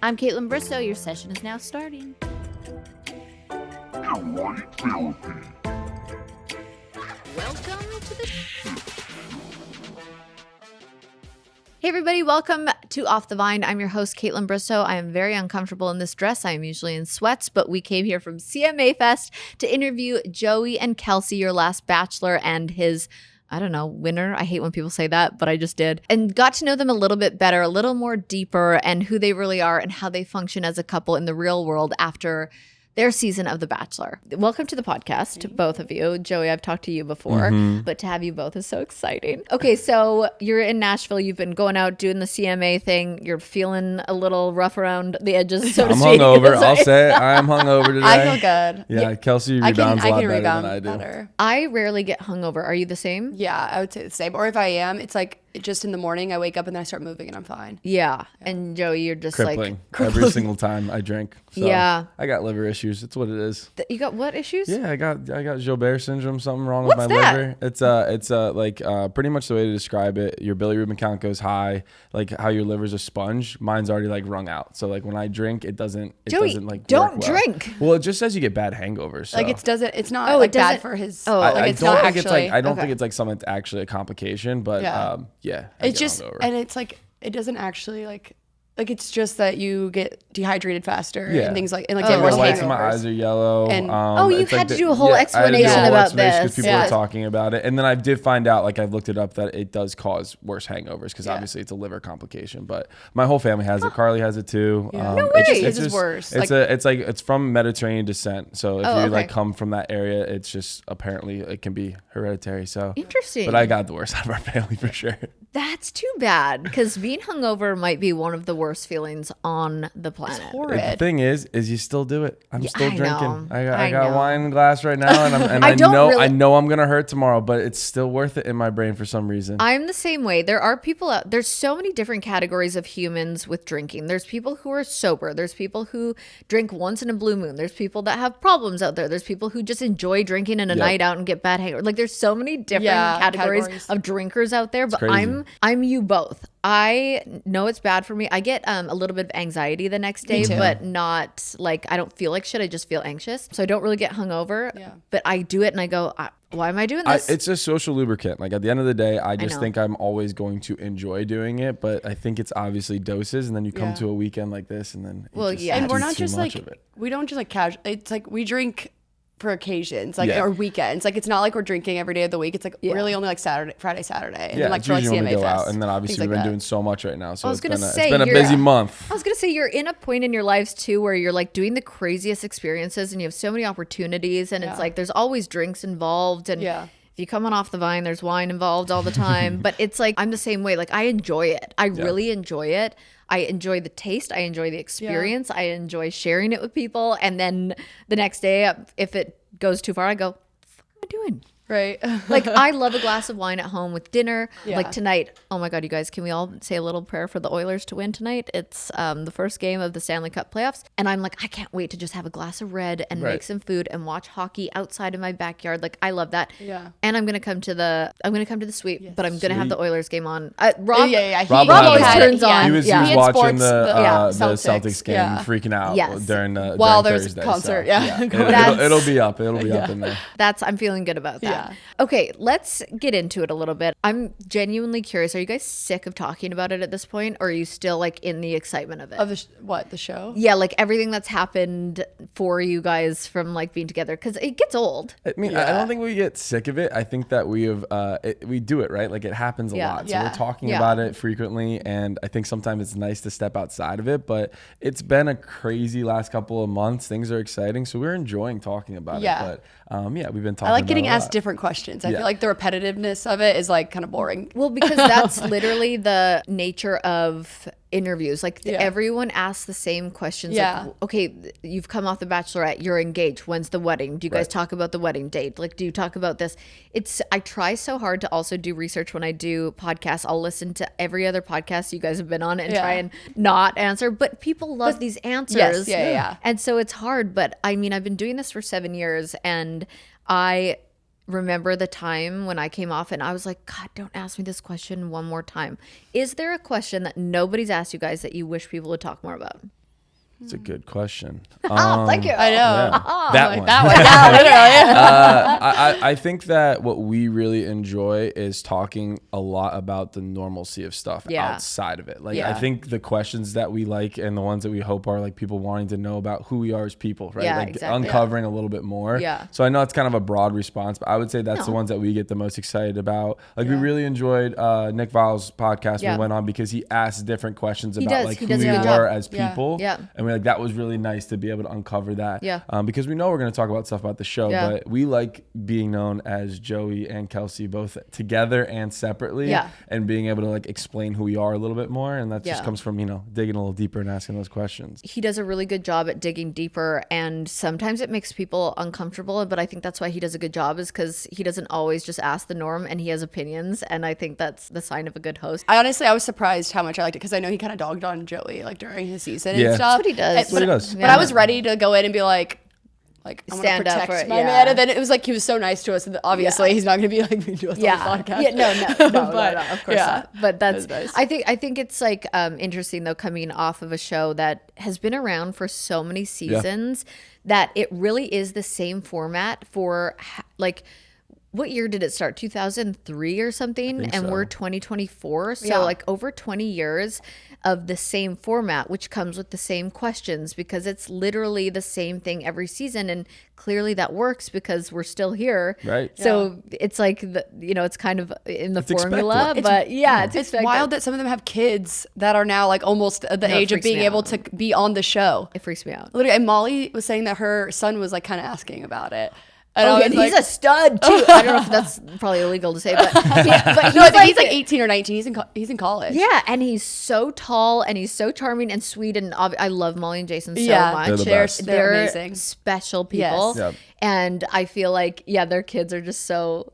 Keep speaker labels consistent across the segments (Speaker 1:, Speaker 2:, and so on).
Speaker 1: I'm Kaitlyn Bristowe. Your session is now starting. Welcome to the Hey everybody, welcome to Off the Vine. I'm your host, Kaitlyn Bristowe. I am very uncomfortable in this dress. I am usually in sweats, but we came here from CMA Fest to interview Joey and Kelsey, your last Bachelor, and his winner. I hate when people say that, but I just did. And got to know them a little bit better, a little more deeper, and who they really are and how they function as a couple in the real world after their season of The Bachelor. Welcome to the podcast, to both of you. Joey, I've talked to you before, but to have you both is so exciting. Okay, so you're in Nashville. You've been going out doing the CMA thing. You're feeling a little rough around the edges, so to speak.
Speaker 2: I'm hungover. I'll say it. I am hungover today.
Speaker 3: I feel good.
Speaker 2: Yeah, Kelsey rebounds a lot better than I do.
Speaker 3: Better.
Speaker 1: I rarely get hungover. Are you the same?
Speaker 3: Yeah, I would say the same. Or if I am, it's like just in the morning, I wake up and then I start moving and I'm fine.
Speaker 1: Yeah. And Joey, you're just
Speaker 2: crippling every single time I drink. So
Speaker 1: yeah.
Speaker 2: I got liver issues. It's what it is.
Speaker 1: You got what issues?
Speaker 2: Yeah, I got Gilbert syndrome, something wrong
Speaker 1: What's
Speaker 2: with my
Speaker 1: that?
Speaker 2: liver. It's like pretty much the way to describe it. Your bilirubin count goes high, like how your liver's a sponge. Mine's already like wrung out. So like when I drink, it doesn't like
Speaker 1: don't
Speaker 2: work well.
Speaker 1: drink.
Speaker 2: Well, it just says you get bad hangovers. So.
Speaker 3: Like it's not like bad for his.
Speaker 2: I
Speaker 3: it's
Speaker 2: don't
Speaker 3: not
Speaker 2: think
Speaker 3: actually.
Speaker 2: I don't think it's like something that's actually a complication, but yeah.
Speaker 3: It's just and it's like it doesn't actually like it's just that you get dehydrated faster and things like get
Speaker 2: my
Speaker 3: worse
Speaker 2: whites in my
Speaker 3: hangovers.
Speaker 2: eyes are yellow.
Speaker 1: And you had to do a whole explanation about this
Speaker 2: because people were talking about it, and then I did find out, like I've looked it up, that it does cause worse hangovers because obviously it's a liver complication. But my whole family has it. Carly has it too.
Speaker 3: No way. It's just worse.
Speaker 2: It's from Mediterranean descent, so if you like come from that area, it's just apparently it can be hereditary. So
Speaker 1: interesting.
Speaker 2: But I got the worst out of our family for sure.
Speaker 1: That's too bad because being hungover might be one of the worst feelings on the planet.
Speaker 3: It's horrid.
Speaker 2: The thing is you still do it. I'm still drinking.
Speaker 1: Know.
Speaker 2: I got wine in glass right now, and I know I'm gonna hurt tomorrow, but it's still worth it in my brain for some reason.
Speaker 1: I'm the same way. There are people out there's so many different categories of humans with drinking. There's people who are sober. There's people who drink once in a blue moon. There's people that have problems out there. There's people who just enjoy drinking in a night out and get bad hangovers. Like there's so many different categories of drinkers out there, but I'm you both. I know it's bad for me. I get a little bit of anxiety the next day, but not like I don't feel like shit. I just feel anxious. So I don't really get hungover, but I do it and I go, why am I doing this?
Speaker 2: It's a social lubricant. Like at the end of the day, I just think I'm always going to enjoy doing it, but I think it's obviously doses, and then you come to a weekend like this and then
Speaker 3: and we're not just like we don't just like casual. It's like we drink for occasions, like or weekends. Like it's not like we're drinking every day of the week. It's like really only like Friday, Saturday, and then like for like CMA Fest.
Speaker 2: Out, and then obviously we've been doing so much right now, so it's been a
Speaker 1: you're
Speaker 2: busy month.
Speaker 1: I was gonna say you're in a point in your lives too where you're like doing the craziest experiences, and you have so many opportunities, and it's like there's always drinks involved, and if you come on Off the Vine, there's wine involved all the time. But it's like I'm the same way. Like I enjoy it. I really enjoy it. I enjoy the taste. I enjoy the experience. I enjoy sharing it with people. And then the next day, if it goes too far, I go, what the fuck am I doing?
Speaker 3: Right.
Speaker 1: Like I love a glass of wine at home with dinner. Like tonight, oh my God, you guys, can we all say a little prayer for the Oilers to win tonight? It's the first game of the Stanley Cup playoffs. And I'm like, I can't wait to just have a glass of red and make some food and watch hockey outside in my backyard. Like I love that.
Speaker 3: Yeah.
Speaker 1: And I'm gonna come to the suite, but I'm gonna have the Oilers game on. Rob,
Speaker 2: Rob
Speaker 1: always turns on.
Speaker 2: He was watching the Celtics game, freaking out during
Speaker 3: while
Speaker 2: during
Speaker 3: there's
Speaker 2: Thursday,
Speaker 3: a concert.
Speaker 2: So. It'll be up. It'll be up in there.
Speaker 1: I'm feeling good about that. Yeah. Okay, let's get into it a little bit. I'm genuinely curious. Are you guys sick of talking about it at this point, or are you still like in the excitement of it?
Speaker 3: Of the show?
Speaker 1: Yeah, like everything that's happened for you guys from like being together, because it gets old.
Speaker 2: I mean, I don't think we get sick of it. I think that we do it, right? Like it happens a lot. So we're talking about it frequently, and I think sometimes it's nice to step outside of it, but it's been a crazy last couple of months. Things are exciting, so we're enjoying talking about it. But we've been talking.
Speaker 3: I like getting
Speaker 2: about
Speaker 3: asked different questions. I feel like the repetitiveness of it is like kind of boring.
Speaker 1: Well, because that's literally the nature of interviews. Like everyone asks the same questions. Like, okay, you've come off The Bachelorette, you're engaged. When's the wedding? Do you guys talk about the wedding date? Like, do you talk about this? I try so hard to also do research when I do podcasts. I'll listen to every other podcast you guys have been on and try and not answer. But people love these answers. And so it's hard. But I mean, I've been doing this for 7 years, and I remember the time when I came off and I was like, God, don't ask me this question one more time. Is there a question that nobody's asked you guys that you wish people would talk more about?
Speaker 2: It's a good question.
Speaker 1: Thank you.
Speaker 3: I know.
Speaker 2: Yeah. That one. I think that what we really enjoy is talking a lot about the normalcy of stuff outside of it. Like, I think the questions that we like and the ones that we hope are like people wanting to know about who we are as people, right?
Speaker 1: Yeah,
Speaker 2: like
Speaker 1: exactly.
Speaker 2: uncovering a little bit more.
Speaker 1: Yeah.
Speaker 2: So I know it's kind of a broad response, but I would say that's the ones that we get the most excited about. Like we really enjoyed Nick Vile's podcast we went on because he asked different questions about like who we were as people.
Speaker 1: Yeah.
Speaker 2: And we're like, that was really nice to be able to uncover that.
Speaker 1: Yeah.
Speaker 2: Because we know we're going to talk about stuff about the show, but we like being known as Joey and Kelsey both together and separately, and being able to like explain who we are a little bit more. And that just comes from, you know, digging a little deeper and asking those questions.
Speaker 1: He does a really good job at digging deeper, and sometimes it makes people uncomfortable, but I think that's why he does a good job, is because he doesn't always just ask the norm, and he has opinions, and I think that's the sign of a good host.
Speaker 3: I was surprised how much I liked it, because I know he kind of dogged on Joey like during his season and stuff.
Speaker 1: That's what he does.
Speaker 2: That's what he does.
Speaker 3: But I was ready to go in and be like I'm
Speaker 1: stand
Speaker 3: gonna
Speaker 1: up
Speaker 3: protect
Speaker 1: for
Speaker 3: my man, and then it was like he was so nice to us, and obviously he's not gonna be like mean to us on the podcast.
Speaker 1: Yeah, no, of course not. But that's
Speaker 3: nice.
Speaker 1: I think it's like interesting though, coming off of a show that has been around for so many seasons, that it really is the same format for like. What year did it start? 2003 or something? And we're 2024. So like over 20 years of the same format, which comes with the same questions, because it's literally the same thing every season. And clearly that works because we're still here.
Speaker 2: Right.
Speaker 1: So it's like, it's kind of in the formula, but it's
Speaker 3: wild that some of them have kids that are now like almost at the age of being able to be on the show.
Speaker 1: It freaks me out.
Speaker 3: Literally, and Molly was saying that her son was like kind of asking about it.
Speaker 1: And he's a stud too. I don't know if that's probably illegal to say, but
Speaker 3: he's like 18 or 19. He's in college.
Speaker 1: Yeah, and he's so tall and he's so charming and sweet, and I love Molly and Jason so much.
Speaker 3: They're amazing,
Speaker 1: special people, and I feel like their kids are just so.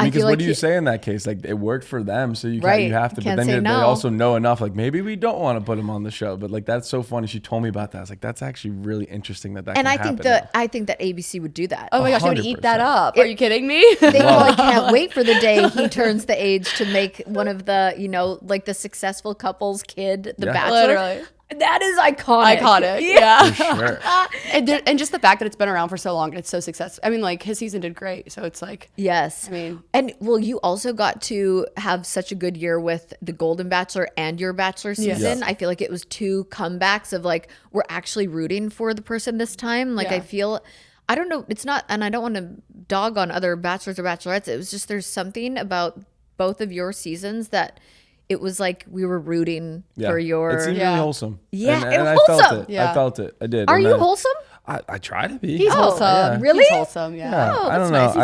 Speaker 2: Because what do you say in that case? Like, it worked for them, so you have to. But then they also know enough. Like, maybe we don't want to put him on the show. But like, that's so funny. She told me about that. I was like, that's actually really interesting that can happen.
Speaker 1: And I think that ABC would do that.
Speaker 3: Oh my gosh, they would eat that up. Are you kidding me?
Speaker 1: They probably can't wait for the day he turns the age to make one of the, like the successful couple's kid, the Bachelor. Literally. That is iconic.
Speaker 3: Yeah.
Speaker 2: For sure.
Speaker 3: and just the fact that it's been around for so long and it's so successful. I mean, like, his season did great. So it's like.
Speaker 1: Yes.
Speaker 3: I mean.
Speaker 1: And well, you also got to have such a good year with the Golden Bachelor and your Bachelor season. I feel like it was two comebacks of like, we're actually rooting for the person this time. Like, I feel. I don't know. It's not, and I don't want to dog on other bachelors or bachelorettes. It was just, there's something about both of your seasons that it was like we were rooting for your.
Speaker 2: It seemed really wholesome.
Speaker 1: Yeah,
Speaker 2: and
Speaker 1: wholesome.
Speaker 2: I felt it. I felt it. I did.
Speaker 1: Are you wholesome?
Speaker 2: I try to be.
Speaker 3: He's wholesome. Yeah.
Speaker 1: Really?
Speaker 3: He's wholesome. Yeah.
Speaker 1: Oh,
Speaker 2: I don't
Speaker 1: nice.
Speaker 2: know.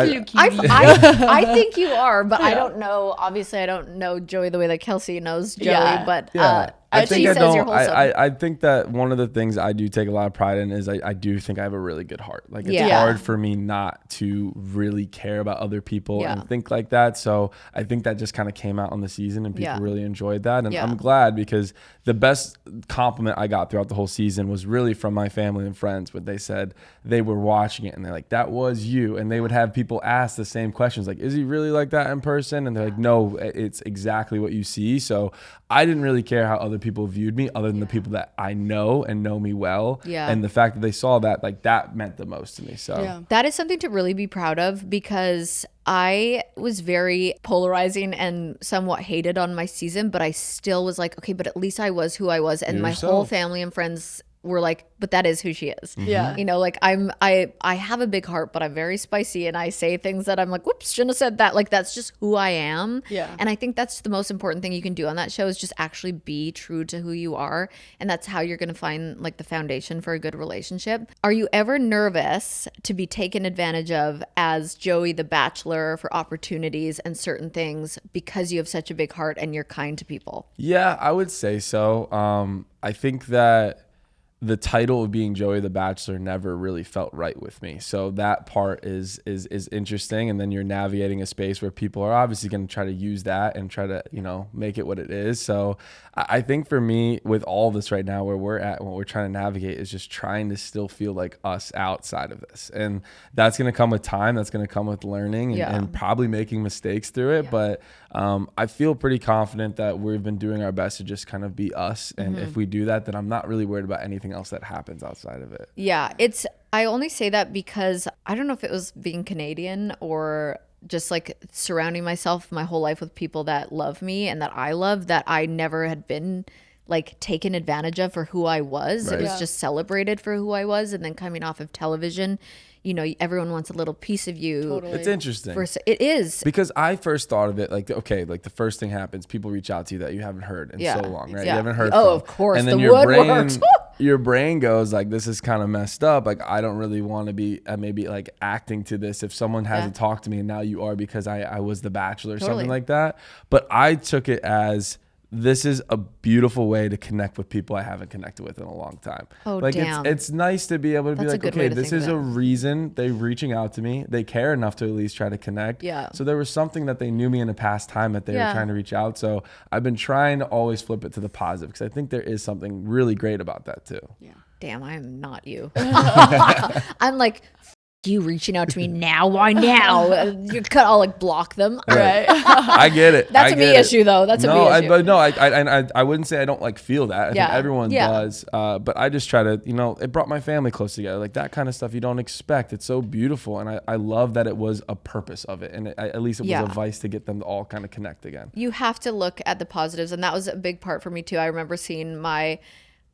Speaker 1: I think you are, but I don't know. Obviously, I don't know Joey the way that Kelsey knows Joey, but
Speaker 2: I think
Speaker 1: she says you're wholesome.
Speaker 2: I think that one of the things I do take a lot of pride in is I do think I have a really good heart. Like, it's hard for me not to really care about other people and think like that. So I think that just kind of came out on the season, and people really enjoyed that. And I'm glad, because the best compliment I got throughout the whole season was really from my family and friends, when they said they were watching it and they're like, that was you. And they would have people ask the same questions, like, is he really like that in person? And they're like, no, it's exactly what you see. So I didn't really care how other people viewed me, other than the people that I know and know me well.
Speaker 1: Yeah.
Speaker 2: And the fact that they saw that, like, that meant the most to me. So
Speaker 1: that is something to really be proud of, because I was very polarizing and somewhat hated on my season, but I still was like, okay, but at least I was who I was. And my whole family and friends were like, but that is who she is.
Speaker 3: Yeah.
Speaker 1: Like, I have a big heart, but I'm very spicy, and I say things that I'm like, whoops, shouldn't have said that. Like, that's just who I am.
Speaker 3: Yeah.
Speaker 1: And I think that's the most important thing you can do on that show, is just actually be true to who you are. And that's how you're going to find like the foundation for a good relationship. Are you ever nervous to be taken advantage of as Joey the Bachelor for opportunities and certain things, because you have such a big heart and you're kind to people?
Speaker 2: Yeah, I would say so. I think that the title of being Joey the Bachelor never really felt right with me. So that part is interesting. And then you're navigating a space where people are obviously going to try to use that and try to, make it what it is. So I think for me, with all this right now, where we're at, what we're trying to navigate is just trying to still feel like us outside of this. And that's going to come with time. That's going to come with learning and probably making mistakes through it. But I feel pretty confident that we've been doing our best to just kind of be us. And if we do that, then I'm not really worried about anything else that happens outside of it.
Speaker 1: Yeah, I only say that because I don't know if it was being Canadian or just like surrounding myself my whole life with people that love me and that I love, that I never had been like taken advantage of for who I was. Right. It was just celebrated for who I was. And then coming off of television, you know, everyone wants a little piece of you.
Speaker 3: Totally.
Speaker 2: It's interesting.
Speaker 1: It is.
Speaker 2: Because I first thought of it like, okay, like the first thing happens, people reach out to you that you haven't heard in so long, right?
Speaker 1: Yeah.
Speaker 2: You haven't heard
Speaker 1: from.
Speaker 2: Of
Speaker 1: course.
Speaker 2: And then your brain goes like, this is kind of messed up. Like, I don't really want to be maybe like acting to this if someone hasn't talked to me and now you are because I was the Bachelor or something like that. But I took it as, this is a beautiful way to connect with people I haven't connected with in a long time.
Speaker 1: Oh,
Speaker 2: like
Speaker 1: damn.
Speaker 2: It's nice to be able to be like, okay, this is a reason they're reaching out to me. They care enough to at least try to connect.
Speaker 1: Yeah.
Speaker 2: So there was something that they knew me in a past time that they were trying to reach out. So I've been trying to always flip it to the positive because I think there is something really great about that too.
Speaker 3: Yeah.
Speaker 1: Damn, I am not you. I'm like, you reaching out to me now? Why now? You could all like block them, right?
Speaker 2: I get it.
Speaker 1: That's a me issue, though. That's a me issue.
Speaker 2: But no, I wouldn't say I don't like feel that. I think everyone does. But I just try to, you know, it brought my family close together. Like that kind of stuff you don't expect. It's so beautiful, and I love that it was a purpose of it, and at least it was a vice to get them to all kind of connect again.
Speaker 1: You have to look at the positives, and that was a big part for me too. I remember seeing my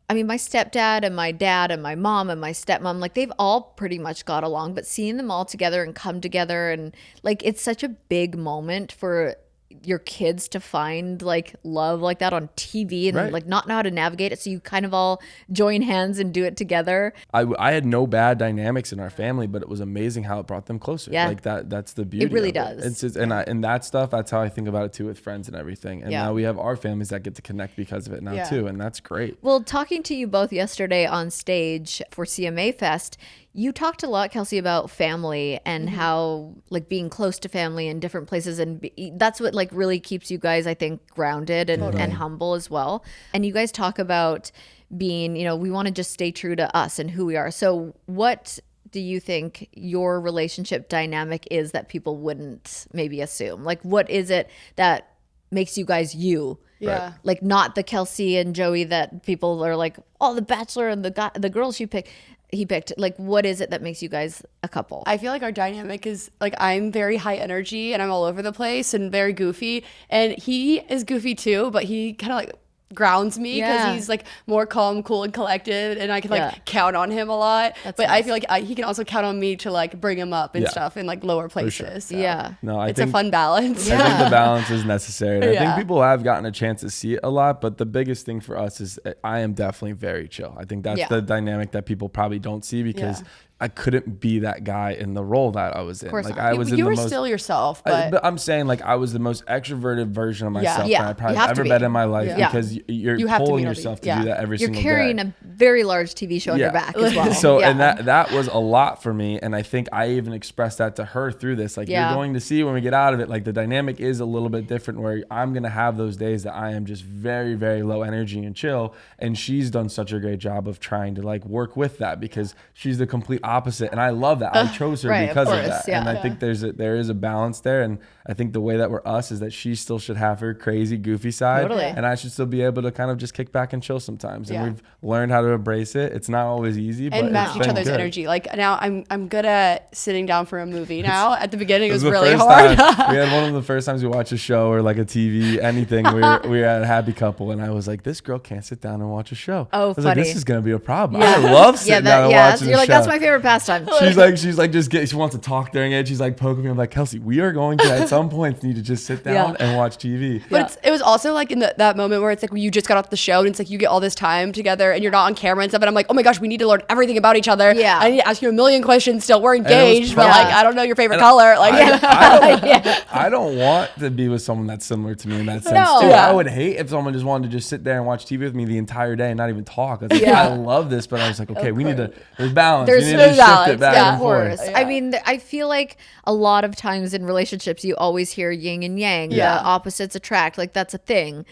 Speaker 1: stepdad and my dad and my mom and my stepmom, like they've all pretty much got along, but seeing them all together and come together, and like it's such a big moment for your kids to find like love like that on TV and like not know how to navigate it. So you kind of all join hands and do it together.
Speaker 2: I had no bad dynamics in our family, but it was amazing how it brought them closer. Yeah. Like that's the beauty.
Speaker 1: It really does.
Speaker 2: It's just, and that stuff, that's how I think about it too with friends and everything. And now we have our families that get to connect because of it now too. And that's great.
Speaker 1: Well, talking to you both yesterday on stage for CMA Fest, you talked a lot, Kelsey, about family and how like being close to family in different places. And that's what like really keeps you guys, I think, grounded and humble as well. And you guys talk about being, you know, we want to just stay true to us and who we are. So what do you think your relationship dynamic is that people wouldn't maybe assume? Like, what is it that makes you guys you?
Speaker 3: Yeah.
Speaker 1: Like not the Kelsey and Joey that people are like, oh, the Bachelor and the girls he picked. Like, what is it that makes you guys a couple?
Speaker 3: I feel like our dynamic is like, I'm very high energy and I'm all over the place and very goofy, and he is goofy too, but he kind of like grounds me because he's like more calm, cool, and collected, and I can like count on him a lot. But nice. I feel like he can also count on me to like bring him up and stuff in like lower places. Sure.
Speaker 1: So
Speaker 2: no,
Speaker 3: it's a fun balance.
Speaker 2: I think the balance is necessary. And I think people have gotten a chance to see it a lot, but the biggest thing for us is I am definitely very chill. I think that's the dynamic that people probably don't see because I couldn't be that guy in the role that I was in.
Speaker 3: Like
Speaker 2: I was
Speaker 3: you were still yourself,
Speaker 2: but I'm saying like I was the most extroverted version of myself that I probably ever been in my life because you're pulling yourself to do that every single day.
Speaker 1: You're carrying a very large TV show on your back as well.
Speaker 2: So and that was a lot for me, and I think I even expressed that to her through this. Like you're going to see when we get out of it, like the dynamic is a little bit different where I'm gonna have those days that I am just very, very low energy and chill, and she's done such a great job of trying to like work with that because she's the complete opposite, and I love that. I chose her because of that, and I think there is a balance there, and I think the way that we're us is that she still should have her crazy, goofy side, and I should still be able to kind of just kick back and chill sometimes. And we've learned how to embrace it. It's not always easy, but
Speaker 3: and match each other's energy. Like now, I'm good at sitting down for a movie. Now, at the beginning, it was really hard.
Speaker 2: We had one of the first times we watched a show or like a TV, anything. We were at a happy couple, and I was like, this girl can't sit down and watch a show.
Speaker 1: Oh,
Speaker 2: I was
Speaker 1: funny.
Speaker 2: like, this is gonna be a problem. I love sitting down and watching
Speaker 1: you're
Speaker 2: a
Speaker 1: like,
Speaker 2: show.
Speaker 1: that's my favorite pastime.
Speaker 2: She's like, she wants to talk during it. She's like poking me. I'm like, Kelsey, we are going to at some point need to just sit down and watch TV.
Speaker 3: But it was also like in that moment where it's like you just got off the show and it's like you get all this time together and you're not on camera and stuff. And I'm like, oh my gosh, we need to learn everything about each other. Yeah. I need to ask you a million questions still. We're engaged, but like, I don't know your favorite color. Like,
Speaker 2: I don't want to be with someone that's similar to me in that sense too. I would hate if someone just wanted to just sit there and watch TV with me the entire day and not even talk. I love this, but I was like, okay, we need to, there's balance. We need to shift it back and forth.
Speaker 1: I mean, I feel like a lot of times in relationships, you always hear yin and yang, the opposites attract. Like that's a thing.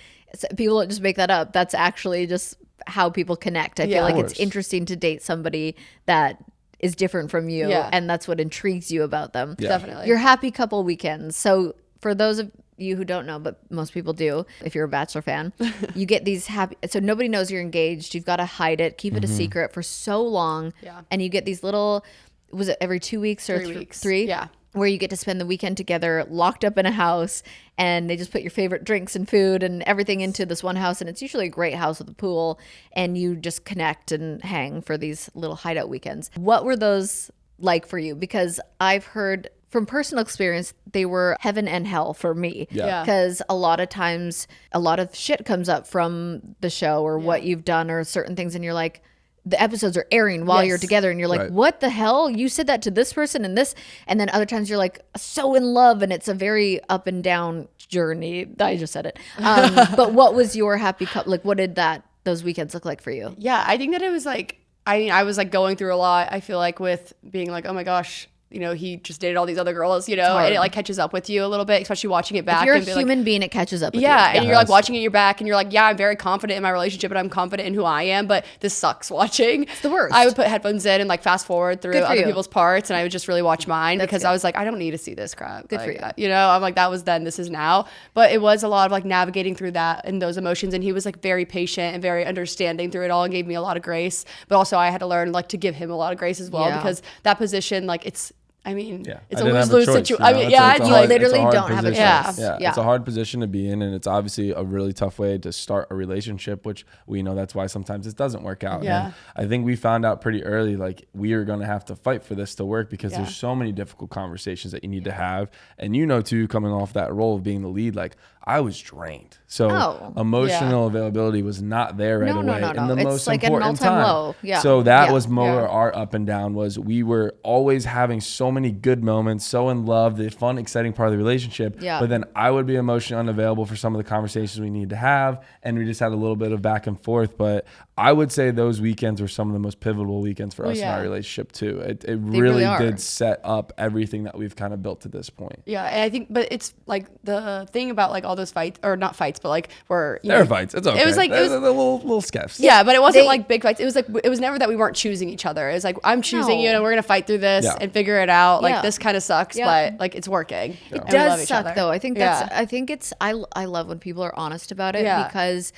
Speaker 1: People don't just make that up. That's actually just how people connect. I feel like it's interesting to date somebody that is different from you, and that's what intrigues you about them.
Speaker 3: Definitely.
Speaker 1: Your happy couple weekends. So for those of you who don't know, but most people do, if you're a Bachelor fan, you get these happy, so nobody knows you're engaged. You've got to hide it, keep it a secret for so long.
Speaker 3: Yeah.
Speaker 1: And you get these little, was it every 2 weeks or
Speaker 3: 3 weeks?
Speaker 1: 3?
Speaker 3: Yeah.
Speaker 1: Where you get to spend the weekend together, locked up in a house, and they just put your favorite drinks and food and everything into this one house. And it's usually a great house with a pool, and you just connect and hang for these little hideout weekends. What were those like for you? Because I've heard from personal experience, they were heaven and hell for me.
Speaker 3: Yeah.
Speaker 1: Because a lot of times, a lot of shit comes up from the show or what you've done or certain things, and you're like, the episodes are airing while you're together, and you're like, what the hell? You said that to this person and this. And then other times you're like so in love, and it's a very up and down journey. I just said it. But what was your happy couple? Like, what did those weekends look like for you?
Speaker 3: Yeah, I think that it was like, I was like going through a lot, I feel like, with being like, oh my gosh, you know, he just dated all these other girls, you know, and it like catches up with you a little bit, especially watching it back.
Speaker 1: If you're
Speaker 3: and
Speaker 1: a human being, it catches up with you.
Speaker 3: And you're like watching it, you're back, and you're like, yeah, I'm very confident in my relationship, and I'm confident in who I am, but this sucks watching.
Speaker 1: It's the worst.
Speaker 3: I would put headphones in and like fast forward through other people's parts, and I would just really watch mine because I was like, I don't need to see this crap.
Speaker 1: Good
Speaker 3: like,
Speaker 1: for you.
Speaker 3: You know, I'm like, that was then, this is now. But it was a lot of like navigating through that and those emotions, and he was like very patient and very understanding through it all and gave me a lot of grace. But also I had to learn like to give him a lot of grace as well, because that position, like it's a lose-lose situation. I mean,
Speaker 1: you literally don't have a choice.
Speaker 2: Yeah, it's a hard position to be in, and it's obviously a really tough way to start a relationship, which we know that's why sometimes it doesn't work out.
Speaker 3: Yeah.
Speaker 2: And I think we found out pretty early, like, we are going to have to fight for this to work, because there's so many difficult conversations that you need to have. And you know, too, coming off that role of being the lead, like, I was drained. So emotional availability was not there right away.
Speaker 1: No.
Speaker 2: In the
Speaker 1: It's
Speaker 2: most
Speaker 1: like
Speaker 2: important
Speaker 1: an all-time
Speaker 2: time.
Speaker 1: low. Yeah.
Speaker 2: So that was more our up and down, was we were always having so many good moments, so in love, the fun, exciting part of the relationship.
Speaker 1: Yeah.
Speaker 2: But then I would be emotionally unavailable for some of the conversations we need to have. And we just had a little bit of back and forth. But I would say those weekends were some of the most pivotal weekends for us in our relationship too. It really did set up everything that we've kind of built to this point.
Speaker 3: Yeah, and I think, but it's like the thing about like all those fights, or not fights, but like where
Speaker 2: there were fights. It's okay.
Speaker 3: It was like
Speaker 2: it was the little scuffs.
Speaker 3: Yeah, but it wasn't like big fights. It was like, it was never that we weren't choosing each other. It was like, I'm choosing you, and we're gonna fight through this and figure it out. Like this kind of sucks, but like it's working.
Speaker 1: It does suck though. I think I love when people are honest about it, because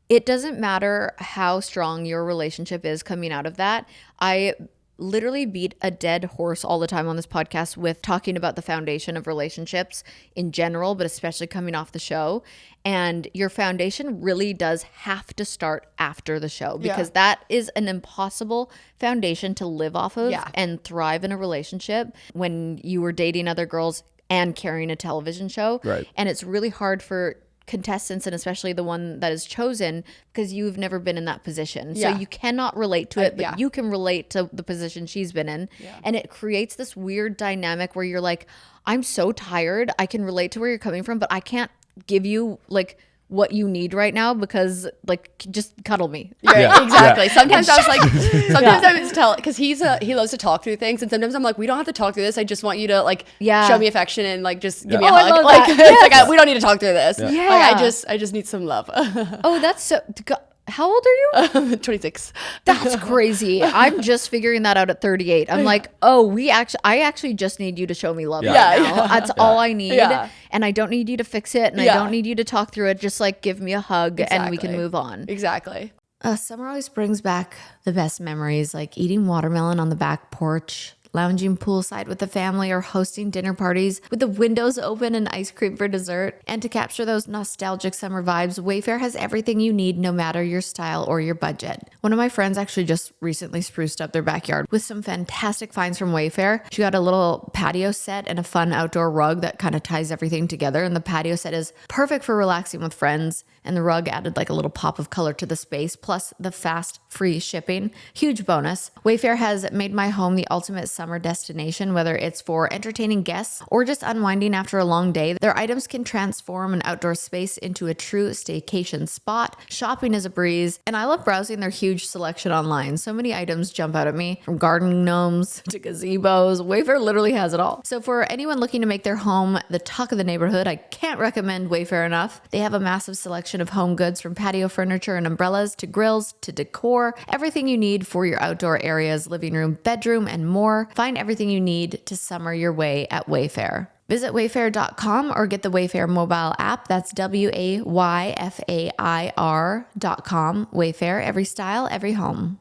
Speaker 1: it doesn't matter how strong your relationship is coming out of that. I literally beat a dead horse all the time on this podcast with talking about the foundation of relationships in general, but especially coming off the show. And your foundation really does have to start after the show, because that is an impossible foundation to live off of and thrive in a relationship when you were dating other girls and carrying a television show.
Speaker 2: Right.
Speaker 1: And it's really hard for contestants, and especially the one that is chosen, because you've never been in that position. So you cannot relate to it, but you can relate to the position she's been in. And it creates this weird dynamic where you're like, I'm so tired. I can relate to where you're coming from, but I can't give you like what you need right now, because like, just cuddle me.
Speaker 3: Exactly. Sometimes I was like, I was tell, because he loves to talk through things, and sometimes I'm like, we don't have to talk through this. I just want you to like show me affection and like just give me a hug. Like it's like we don't need to talk through this. Like I just need some love.
Speaker 1: Oh, that's so. How old are you?
Speaker 3: 26.
Speaker 1: That's crazy. I'm just figuring that out at 38. I'm like, oh, I actually just need you to show me love right now. That's all I need. And I don't need you to fix it, and I don't need you to talk through it. Just like give me a hug and we can move on.
Speaker 3: Exactly.
Speaker 1: Summer always brings back the best memories, like eating watermelon on the back porch, lounging poolside with the family, or hosting dinner parties with the windows open and ice cream for dessert. And to capture those nostalgic summer vibes, Wayfair has everything you need, no matter your style or your budget. One of my friends actually just recently spruced up their backyard with some fantastic finds from Wayfair. She got a little patio set and a fun outdoor rug that kind of ties everything together. And the patio set is perfect for relaxing with friends, and the rug added like a little pop of color to the space, plus the fast, free shipping. Huge bonus. Wayfair has made my home the ultimate summer destination, whether it's for entertaining guests or just unwinding after a long day. Their items can transform an outdoor space into a true staycation spot. Shopping is a breeze, and I love browsing their huge selection online. So many items jump out at me, from garden gnomes to gazebos. Wayfair literally has it all. So for anyone looking to make their home the talk of the neighborhood, I can't recommend Wayfair enough. They have a massive selection of home goods, from patio furniture and umbrellas to grills to decor. Everything you need for your outdoor areas, living room, bedroom, and more. Find everything you need to summer your way at Wayfair. Visit wayfair.com or get the Wayfair mobile app. That's WAYFAIR.com. Wayfair, every style, every home.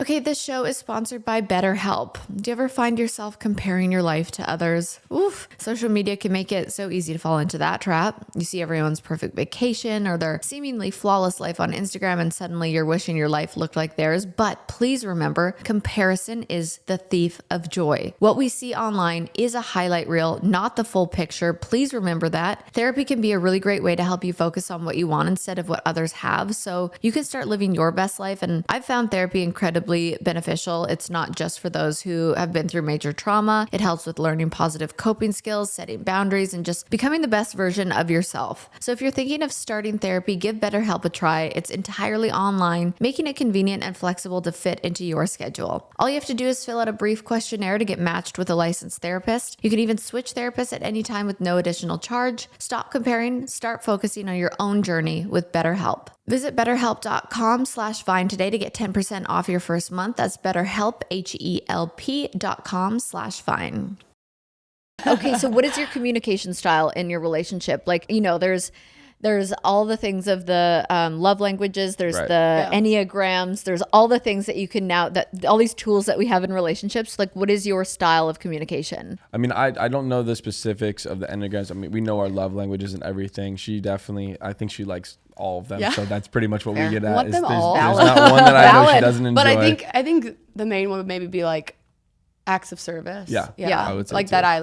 Speaker 1: Okay, this show is sponsored by BetterHelp. Do you ever find yourself comparing your life to others? Oof, social media can make it so easy to fall into that trap. You see everyone's perfect vacation or their seemingly flawless life on Instagram, and suddenly you're wishing your life looked like theirs. But please remember, comparison is the thief of joy. What we see online is a highlight reel, not the full picture. Please remember that. Therapy can be a really great way to help you focus on what you want instead of what others have, so you can start living your best life. And I've found therapy incredibly beneficial. It's not just for those who have been through major trauma. It helps with learning positive coping skills, setting boundaries, and just becoming the best version of yourself. So if you're thinking of starting therapy, give BetterHelp a try. It's entirely online, making it convenient and flexible to fit into your schedule. All you have to do is fill out a brief questionnaire to get matched with a licensed therapist. You can even switch therapists at any time with no additional charge. Stop comparing, start focusing on your own journey with BetterHelp. Visit betterhelp.com/Vine today to get 10% off your first month. That's BetterHelp, HELP.com/Vine. Okay, so what is your communication style in your relationship? Like, there's all the things of the love languages, there's the Enneagrams, there's all the things that you can now, that all these tools that we have in relationships. Like, what is your style of communication?
Speaker 2: I mean, I don't know the specifics of the Enneagrams. I mean, we know our love languages and everything. She definitely, I think she likes all of them. Yeah. So that's pretty much what we get at.
Speaker 3: There's
Speaker 2: not one that I know she doesn't enjoy.
Speaker 3: But I think the main one would maybe be like acts of service.
Speaker 2: Yeah.
Speaker 3: I would say like that I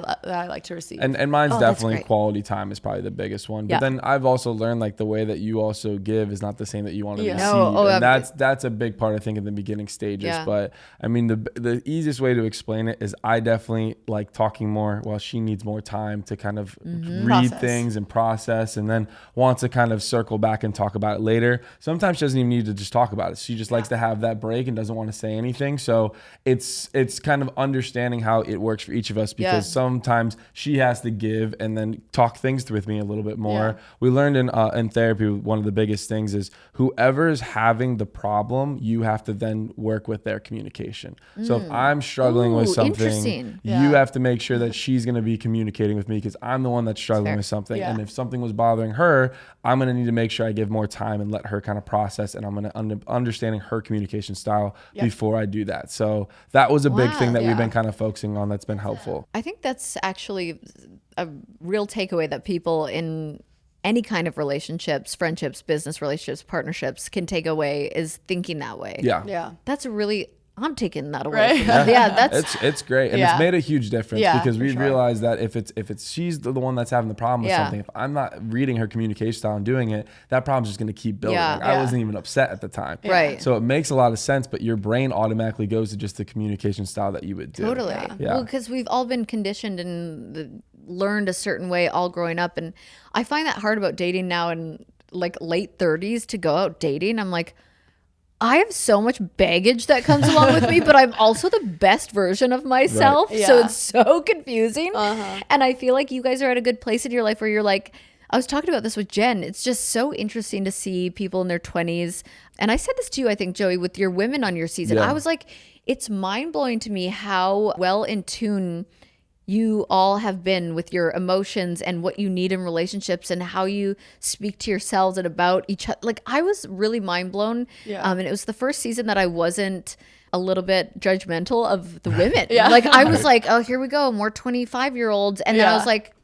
Speaker 3: like to receive.
Speaker 2: And mine's definitely quality time is probably the biggest one. But then I've also learned like the way that you also give is not the same that you want to receive. And that's a big part, I think, in the beginning stages. Yeah. But I mean, the easiest way to explain it is I definitely like talking more while she needs more time to kind of read things and process, and then wants to kind of circle back and talk about it later. Sometimes she doesn't even need to just talk about it. She just likes to have that break and doesn't want to say anything. So it's kind of understanding how it works for each of us, because sometimes she has to give and then talk things through with me a little bit more. We learned in therapy, one of the biggest things is whoever is having the problem, you have to then work with their communication. So if I'm struggling with something, you have to make sure that she's going to be communicating with me, because I'm the one that's struggling with something. And if something was bothering her, I'm going to need to make sure I give more time and let her kind of process, and I'm going to understanding her communication style before I do that. So that was a big thing that we've been kind of focusing on, that's been helpful.
Speaker 1: I think that's actually a real takeaway that people in any kind of relationships, friendships, business relationships, partnerships can take away, is thinking that way.
Speaker 3: Yeah.
Speaker 1: That's I'm taking that away. Right? That's
Speaker 2: it's great, and it's made a huge difference because we realized that if it's she's the one that's having the problem with something, if I'm not reading her communication style and doing it, that problem's just going to keep building. I wasn't even upset at the time,
Speaker 1: right?
Speaker 2: So it makes a lot of sense, but your brain automatically goes to just the communication style that you would do.
Speaker 1: Totally. Well, because we've all been conditioned and learned a certain way all growing up, and I find that hard about dating now in like late 30s to go out dating. I'm like, I have so much baggage that comes along with me, but I'm also the best version of myself. Right. So it's so confusing. And I feel like you guys are at a good place in your life where you're like, I was talking about this with Jen. It's just so interesting to see people in their 20s. And I said this to you, I think, Joey, with your women on your season. I was like, it's mind blowing to me how well in tune you all have been with your emotions and what you need in relationships and how you speak to yourselves and about each other. Like, I was really mind blown. And it was the first season that I wasn't a little bit judgmental of the women. Like, I was like, oh, here we go, more 25-year-olds. And then I was like,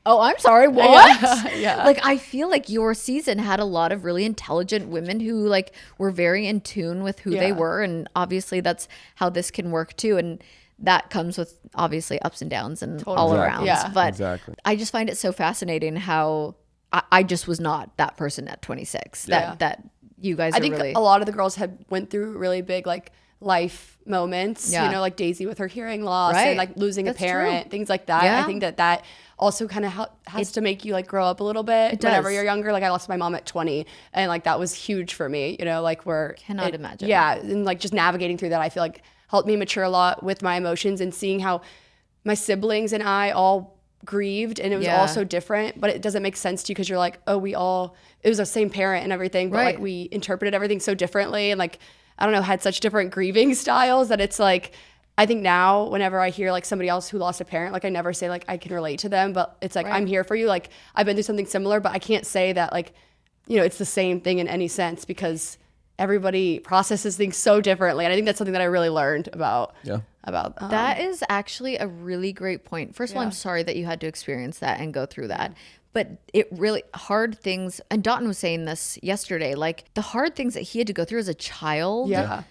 Speaker 1: oh, I'm sorry, what? Like, I feel like your season had a lot of really intelligent women who like were very in tune with who they were. And obviously that's how this can work too. And that comes with obviously ups and downs and all around. But I just find it so fascinating how I just was not that person at 26. That you guys
Speaker 3: I think a lot of the girls had went through really big like life moments, you know, like Daisy with her hearing loss and like losing a parent, things like that. I think that also kind of has to make you like grow up a little bit whenever you're younger. Like I lost my mom at 20 and like that was huge for me, you know, like
Speaker 1: cannot imagine.
Speaker 3: And like just navigating through that, I feel like helped me mature a lot with my emotions and seeing how my siblings and I all grieved, and it was all so different, but it doesn't make sense to you because you're like, oh, it was the same parent and everything, but like we interpreted everything so differently and like, I don't know, had such different grieving styles that it's like, I think now whenever I hear like somebody else who lost a parent, like I never say like I can relate to them, but it's like, I'm here for you. Like I've been through something similar, but I can't say that like, you know, it's the same thing in any sense because everybody processes things so differently. And I think that's something that I really learned about.
Speaker 2: Yeah.
Speaker 1: That is actually a really great point. First of all, I'm sorry that you had to experience that and go through that. But it really hard things, and Dotun was saying this yesterday, like the hard things that he had to go through as a child.
Speaker 3: Yeah.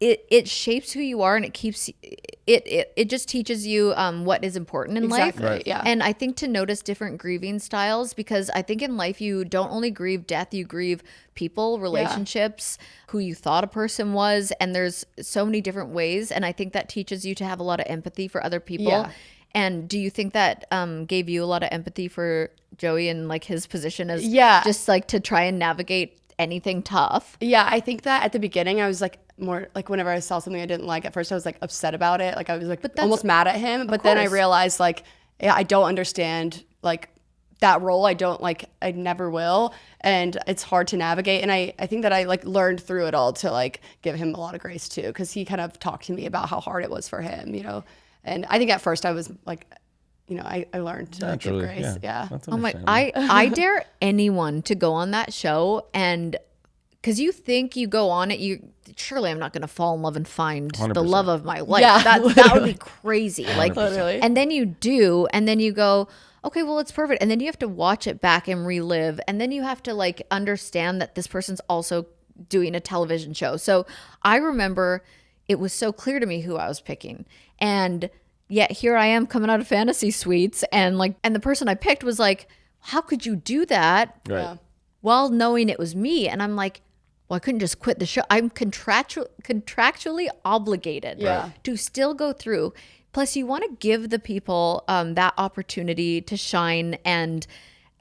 Speaker 1: It shapes who you are, and it keeps it just teaches you what is important in life.
Speaker 2: Right.
Speaker 3: Yeah.
Speaker 1: And I think to notice different grieving styles, because I think in life you don't only grieve death, you grieve people, relationships, who you thought a person was, and there's so many different ways. And I think that teaches you to have a lot of empathy for other people.
Speaker 3: Yeah.
Speaker 1: And do you think that gave you a lot of empathy for Joey and like his position as just like to try and navigate anything tough?
Speaker 3: Yeah, I think that at the beginning I was like more like whenever I saw something I didn't like, at first I was like upset about it. Like I was like almost mad at him. But then I realized like, yeah, I don't understand like that role. I never will. And it's hard to navigate. And I think that I like learned through it all to like give him a lot of grace too. Cause he kind of talked to me about how hard it was for him, you know? And I think at first I was like, you know, I learned to like, give grace. Yeah.
Speaker 1: Oh my, I dare anyone to go on that show, and because you think you go on it, surely I'm not going to fall in love and find
Speaker 2: 100%.
Speaker 1: The love of my life.
Speaker 3: Yeah,
Speaker 1: that would be crazy. Like,
Speaker 3: literally.
Speaker 1: And then you do, and then you go, okay, well, it's perfect. And then you have to watch it back and relive. And then you have to like understand that this person's also doing a television show. So I remember it was so clear to me who I was picking. And yet here I am coming out of fantasy suites, and the person I picked was like, how could you do that?
Speaker 2: Right.
Speaker 3: Yeah.
Speaker 1: While knowing it was me. And I'm like, well, I couldn't just quit the show. I'm contractually obligated to still go through. Plus, you want to give the people that opportunity to shine. And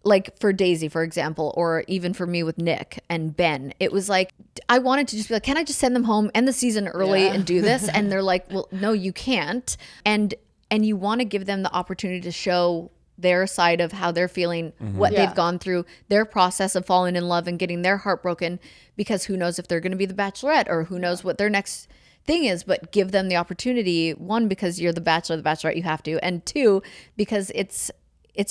Speaker 1: like for Daisy, for example, or even for me with Nick and Ben, it was like, I wanted to just be like, can I just send them home, end the season early and do this? And they're like, well, no, you can't. And you want to give them the opportunity to show their side of how they're feeling, what they've gone through, their process of falling in love and getting their heart broken, because who knows if they're going to be the Bachelorette, or who knows what their next thing is. But give them the opportunity, one, because you're the Bachelor, the Bachelorette, you have to, and two, because it's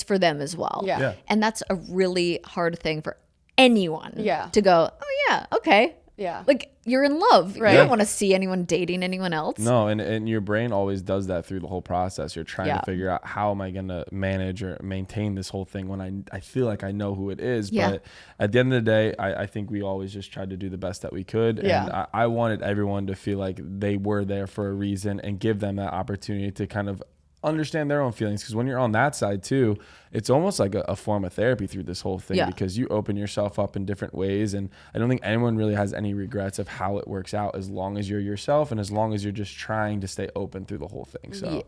Speaker 1: for them as well.
Speaker 3: Yeah.
Speaker 1: And that's a really hard thing for anyone to go, oh yeah, okay.
Speaker 3: Yeah.
Speaker 1: Like, you're in love.
Speaker 3: Right.
Speaker 1: You don't want to see anyone dating anyone else.
Speaker 2: No, and your brain always does that through the whole process. You're trying to figure out, how am I going to manage or maintain this whole thing when I feel like I know who it is. But at the end of the day, I think we always just tried to do the best that we could.
Speaker 3: Yeah.
Speaker 2: And I wanted everyone to feel like they were there for a reason, and give them that opportunity to kind of understand their own feelings. Because when you're on that side too, it's almost like a form of therapy through this whole thing, because you open yourself up in different ways. And I don't think anyone really has any regrets of how it works out, as long as you're yourself and as long as you're just trying to stay open through the whole thing. So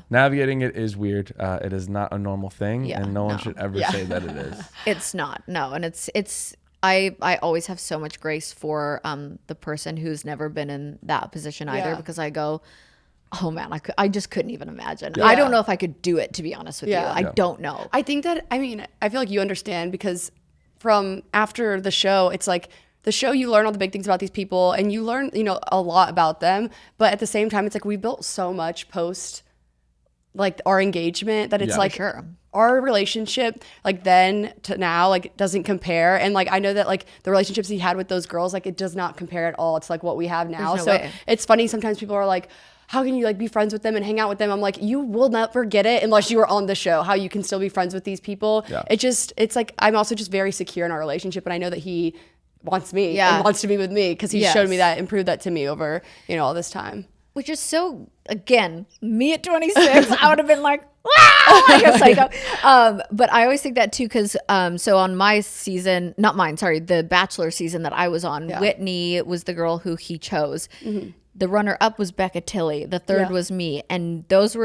Speaker 2: navigating it is weird. It is not a normal thing, and no one should ever say that it is.
Speaker 1: It's not. No. And it's I always have so much grace for the person who's never been in that position either, because I go, oh man, I just couldn't even imagine. I don't know if I could do it, to be honest with you. I don't know.
Speaker 3: I think that, I mean, I feel like you understand, because from after the show, it's like the show, you learn all the big things about these people, and you learn, you know, a lot about them. But at the same time, it's like we built so much post like our engagement that it's like our relationship like then to now like doesn't compare. And like I know that like the relationships he had with those girls, like it does not compare at all to like what we have now. So it's funny, sometimes people are like, how can you like be friends with them and hang out with them? I'm like, you will never get it unless you are on the show, how you can still be friends with these people. It's like, I'm also just very secure in our relationship, and I know that he wants me and wants to be with me, because he showed me that and proved that to me over, you know, all this time.
Speaker 1: Which is so, again, me at 26, I would have been like, like a psycho. But I always think that too, because so on my season, not mine, sorry, the Bachelor season that I was on, Whitney was the girl who he chose. The runner-up was Becca Tilley. The third was me. And those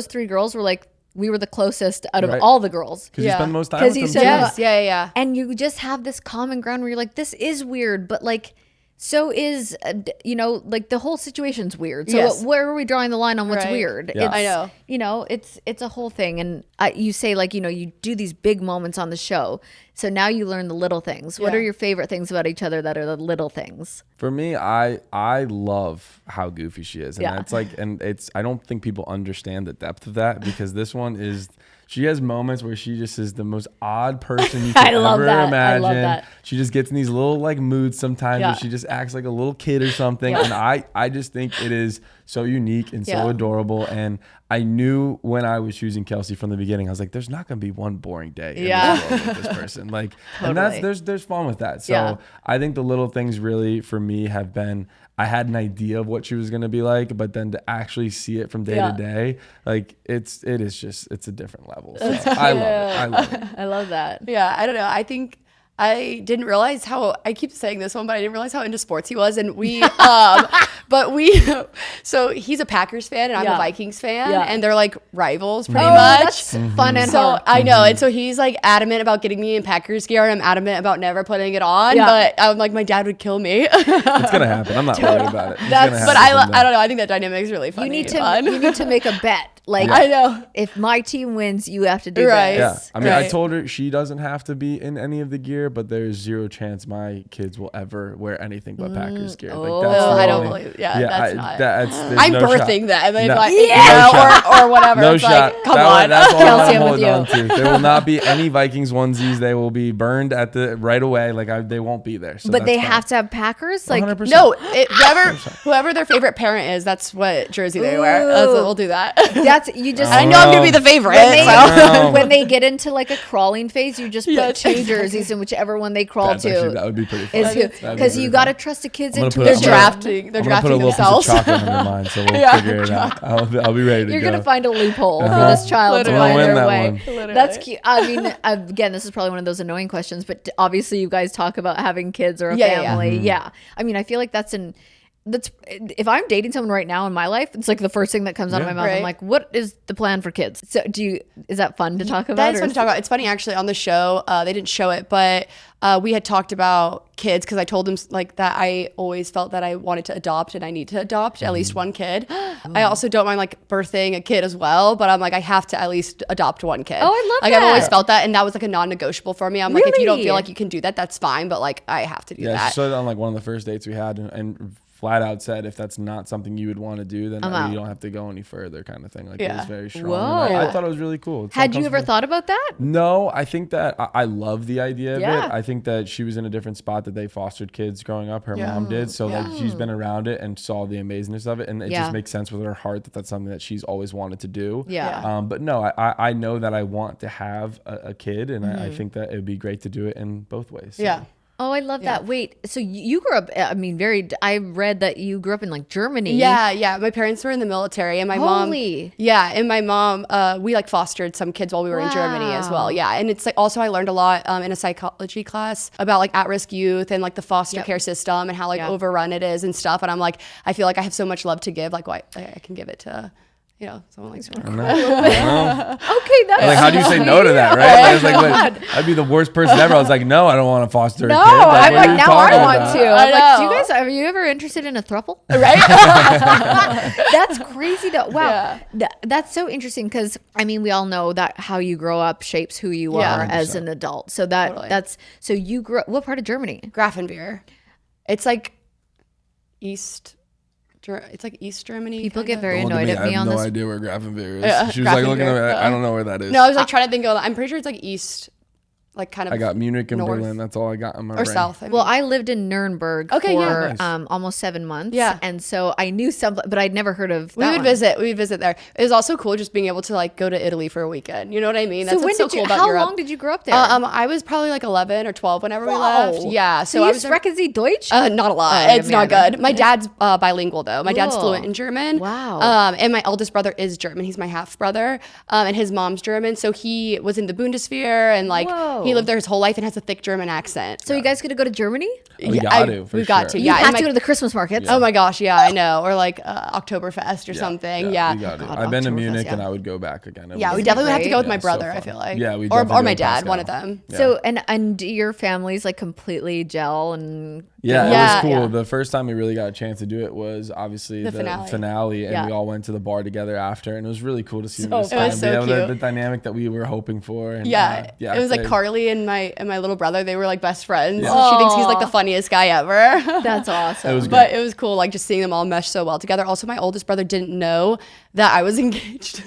Speaker 1: three girls were like, we were the closest out of all the girls.
Speaker 2: Because you spend most time with them.
Speaker 3: Yeah.
Speaker 1: And you just have this common ground where you're like, this is weird, but like, So is, like the whole situation's weird. So
Speaker 3: Yes.
Speaker 1: where are we drawing the line on what's weird?
Speaker 2: Yeah.
Speaker 3: I know.
Speaker 1: It's a whole thing. And you say like, you do these big moments on the show. So now you learn the little things. What are your favorite things about each other that are the little things?
Speaker 2: For me, I love how goofy she is. And that's like, I don't think people understand the depth of that, because this one is, she has moments where she just is the most odd person you could ever imagine. I love that. She just gets in these little like moods sometimes where she just acts like a little kid or something. And I just think it is so unique and so adorable. And I knew when I was choosing Kelsey from the beginning, I was like, there's not going to be one boring day in this world with this person. Like, and there's fun with that. So I think the little things really for me have been, I had an idea of what she was going to be like, but then to actually see it from day to day, like it's a different level. So I love it.
Speaker 1: I love that.
Speaker 3: Yeah, I don't know. I think I didn't realize how, I keep saying this one, but I didn't realize how into sports he was. And so he's a Packers fan and I'm a Vikings fan, and they're like rivals pretty much.
Speaker 1: That's fun and
Speaker 3: so
Speaker 1: hard.
Speaker 3: I know. And so he's like adamant about getting me in Packers gear, and I'm adamant about never putting it on. But I'm like, my dad would kill me.
Speaker 2: It's going to happen. I'm not worried about it.
Speaker 3: But I don't know. I think that dynamic is really funny.
Speaker 1: You need to make a bet. Like,
Speaker 3: I know.
Speaker 1: If my team wins, you have to do
Speaker 3: Right.
Speaker 1: this.
Speaker 2: Yeah. I mean, I told her she doesn't have to be in any of the gear, but there's zero chance my kids will ever wear anything but Packers gear. Like, that's
Speaker 3: I don't believe. That's not.
Speaker 2: I'm
Speaker 3: no birthing them.
Speaker 2: No.
Speaker 3: Like, or whatever.
Speaker 2: No
Speaker 3: it's
Speaker 2: shot.
Speaker 3: Like, come on.
Speaker 2: That's all
Speaker 1: Kelsey,
Speaker 2: I'm
Speaker 1: I'm
Speaker 2: holding on
Speaker 1: with
Speaker 2: to. There will not be any Vikings onesies. They will be burned right away. Like they won't be there. So
Speaker 1: but they have to have Packers. Like
Speaker 2: 100%.
Speaker 3: No, whoever their favorite parent is, that's what jersey they wear. We'll do that.
Speaker 1: That's you just.
Speaker 3: I know I'm gonna be the favorite.
Speaker 1: When they get into like a crawling phase, you just put two jerseys in whichever one they crawl to.
Speaker 2: Actually, that would be pretty fun.
Speaker 1: Because you got to trust the kids into
Speaker 3: They're drafting. They're drafting themselves.
Speaker 2: I'm gonna put a little piece of chocolate under mine, so we'll figure it out. I'll be ready to go.
Speaker 1: You're gonna find a loophole for this child to find their way. That's cute. I mean, again, this is probably one of those annoying questions, but obviously, you guys talk about having kids or a family. Yeah. I mean, I feel like that's if I'm dating someone right now in my life, it's like the first thing that comes out of my mouth. I'm like, what is the plan for kids? So is that fun to talk about?
Speaker 3: That is fun to talk about. It's funny actually on the show, they didn't show it, but we had talked about kids because I told them like that I always felt that I wanted to adopt and I need to adopt at least one kid. I also don't mind like birthing a kid as well, but I'm like, I have to at least adopt one kid.
Speaker 1: Oh, I love
Speaker 3: that. Like I've always felt that, and that was like a non-negotiable for me. I'm like, if you don't feel like you can do that, that's fine, but like I have to do that.
Speaker 2: Yeah, she said it on like one of the first dates we had, and flat out said if that's not something you would want to do, then you don't have to go any further, kind of thing. Like it was very strong.
Speaker 1: Whoa.
Speaker 2: I thought it was really cool.
Speaker 1: Had you ever thought about that?
Speaker 2: No, I think that I love the idea of it. I think that she was in a different spot that they fostered kids growing up. Her mom did. So like she's been around it and saw the amazingness of it. And it just makes sense with her heart that that's something that she's always wanted to do.
Speaker 1: Yeah.
Speaker 2: But no, I know that I want to have a kid, and I think that it would be great to do it in both ways. So.
Speaker 3: Yeah.
Speaker 1: Oh, I love that. Wait, so you grew up, I mean, I read that you grew up in like Germany.
Speaker 3: Yeah. My parents were in the military, and my mom, we like fostered some kids while we were in Germany as well. Yeah. And it's like, also I learned a lot in a psychology class about like at-risk youth and like the foster care system and how like overrun it is and stuff. And I'm like, I feel like I have so much love to give. Like, I can give it to, someone like that.
Speaker 1: Okay, that's
Speaker 2: like, how do you say no to that, right? I was like, I'd be the worst person ever. I was like, no, I don't want to foster a kid.
Speaker 1: I'm like, now I want to. I'm like,
Speaker 3: know.
Speaker 1: you guys, are you ever interested in a throuple?
Speaker 3: Right?
Speaker 1: That's crazy though. Wow. That's so interesting because, I mean, we all know that how you grow up shapes who you are as an adult. So so you grew up, what part of Germany?
Speaker 3: Grafenbeer. It's like East Germany.
Speaker 1: People get very annoyed at me on this.
Speaker 2: I have no idea where Grafenbeer is. She was like looking at me, I don't know where that is.
Speaker 3: No, I was like trying to think of, I'm pretty sure it's like East, like kind of.
Speaker 2: I got Munich and
Speaker 3: north.
Speaker 2: Berlin. That's all I got in my brain.
Speaker 3: Or south.
Speaker 1: Well, I lived in Nuremberg for
Speaker 2: nice.
Speaker 1: Almost 7 months.
Speaker 3: Yeah.
Speaker 1: And so I knew some, but I'd never heard of that
Speaker 3: We would
Speaker 1: one.
Speaker 3: visit there. It was also cool just being able to like go to Italy for a weekend. You know what I mean? That's what's so cool about Europe.
Speaker 1: How long did you grow up there?
Speaker 3: I was probably like 11 or 12 whenever we left. Yeah.
Speaker 1: So
Speaker 3: I
Speaker 1: you
Speaker 3: was
Speaker 1: sprechen Sie Deutsch?
Speaker 3: Not a lot. It's not good. My dad's bilingual though. My dad's fluent in German.
Speaker 1: Wow.
Speaker 3: And my eldest brother is German. He's my half brother. And his mom's German. So he was in the Bundeswehr and like he lived there his whole life and has a thick German accent.
Speaker 1: So you guys get to go to Germany?
Speaker 2: We got to.
Speaker 3: We've got to.
Speaker 1: You
Speaker 3: Yeah.
Speaker 1: have to go to the Christmas markets.
Speaker 3: Oh my gosh, yeah, I know. Or like Oktoberfest or something. Yeah.
Speaker 2: We got to. I've been to Munich and I would go back again.
Speaker 3: Yeah, we definitely would have to go with my brother, I feel like.
Speaker 2: Yeah, we
Speaker 3: or
Speaker 2: definitely
Speaker 3: my
Speaker 2: go
Speaker 3: dad,
Speaker 2: Pascal.
Speaker 3: one of them.
Speaker 1: So and your family's like completely gel and
Speaker 2: Yeah, it was cool. The first time we really got a chance to do it was obviously the finale, and we all went to the bar together after, and it was really cool to see them this time.
Speaker 3: It was so cute.
Speaker 2: The dynamic that we were hoping for. And,
Speaker 3: it was like Carly and my little brother. They were like best friends. She thinks he's like the funniest guy ever.
Speaker 1: That's awesome.
Speaker 2: It was
Speaker 3: but it was cool, like just seeing them all mesh so well together. Also, my oldest brother didn't know that I was engaged.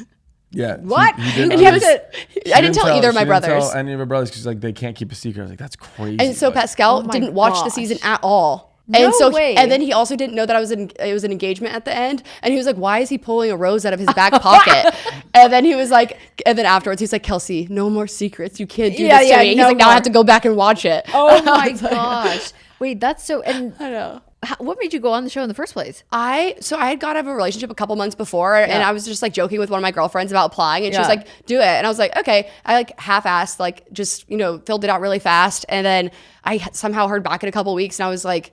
Speaker 2: Yeah.
Speaker 1: What?
Speaker 3: I didn't tell either of my brothers.
Speaker 2: Didn't tell any of her brothers because like they can't keep a secret. I was like, that's crazy.
Speaker 3: And so Pascal didn't watch the season at all.
Speaker 1: No way.
Speaker 3: And then he also didn't know that it was an engagement at the end. And he was like, why is he pulling a rose out of his back pocket? And then he was like, and then afterwards he's like, Kelsey, no more secrets. You can't do this to me. He's like, now I have to go back and watch it.
Speaker 1: Oh my gosh. Wait, that's so, and
Speaker 3: I know.
Speaker 1: What made you go on the show in the first place?
Speaker 3: I had got out of a relationship a couple months before, and I was just like joking with one of my girlfriends about applying, and she was like, do it. And I was like, okay. I like half-assed, like just, filled it out really fast. And then I somehow heard back in a couple weeks, and I was like,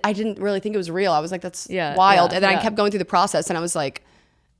Speaker 3: I didn't really think it was real. I was like, that's wild. And then I kept going through the process, and I was like,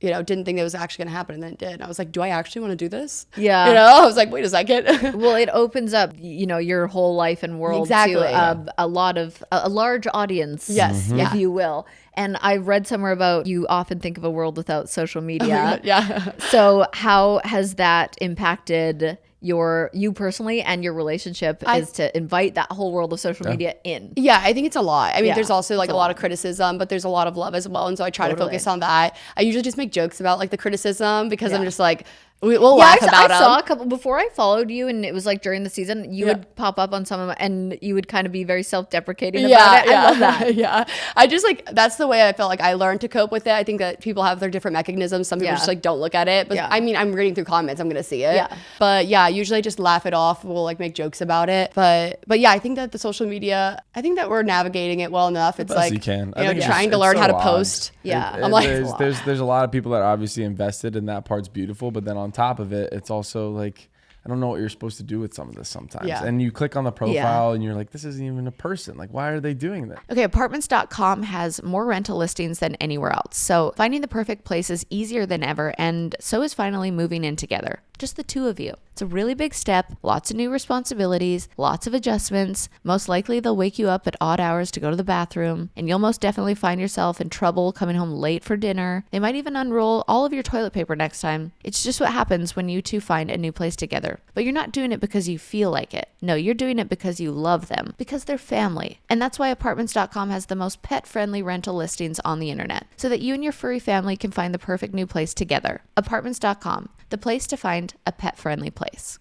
Speaker 3: didn't think that was actually going to happen, and then it did. And I was like, do I actually want to do this?
Speaker 1: Yeah.
Speaker 3: I was like, wait a second.
Speaker 1: Well, it opens up, your whole life and world to a large audience, if you will. And I read somewhere about you often think of a world without social media.
Speaker 3: Yeah.
Speaker 1: So how has that impacted you personally and your relationship is to invite that whole world of social media in?
Speaker 3: Yeah, I think it's a lot. I mean, there's also like a lot of criticism, but there's a lot of love as well. And so I try to focus on that. I usually just make jokes about like the criticism because I'm just like, we'll laugh about them.
Speaker 1: I saw a couple before I followed you, and it was like during the season, you would pop up on some of them, and you would kind of be very self-deprecating about it. I love that.
Speaker 3: Yeah. I just like, that's the way I felt like I learned to cope with it. I think that people have their different mechanisms. Some people just like don't look at it. But I mean, I'm reading through comments, I'm going to see it. Yeah. But usually I just laugh it off. We'll like make jokes about it. But yeah, I think that the social media, I think that we're navigating it well enough. It's like,
Speaker 2: you can.
Speaker 3: Trying to learn how to post.
Speaker 1: Yeah.
Speaker 3: I'm like,
Speaker 2: there's a lot of people that are obviously invested, and that part's beautiful. But then on top of it, it's also like, I don't know what you're supposed to do with some of this sometimes. Yeah. And you click on the profile and you're like, this isn't even a person. Like, why are they doing that?
Speaker 4: Okay, apartments.com has more rental listings than anywhere else. So finding the perfect place is easier than ever, and so is finally moving in together. Just the two of you. It's a really big step, lots of new responsibilities, lots of adjustments. Most likely they'll wake you up at odd hours to go to the bathroom, and you'll most definitely find yourself in trouble coming home late for dinner. They might even unroll all of your toilet paper next time. It's just what happens when you two find a new place together. But you're not doing it because you feel like it. No, you're doing it because you love them, because they're family. And that's why apartments.com has the most pet-friendly rental listings on the internet, so that you and your furry family can find the perfect new place together. Apartments.com, the place to find a pet-friendly place.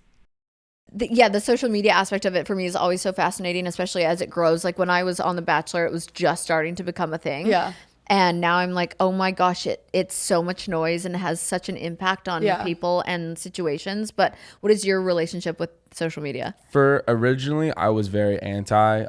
Speaker 1: The social media aspect of it for me is always so fascinating, especially as it grows. Like when I was on The Bachelor, it was just starting to become a thing.
Speaker 3: Yeah.
Speaker 1: And now I'm like, oh my gosh, it's so much noise and has such an impact on people and situations. But what is your relationship with social media?
Speaker 2: For originally, I was very anti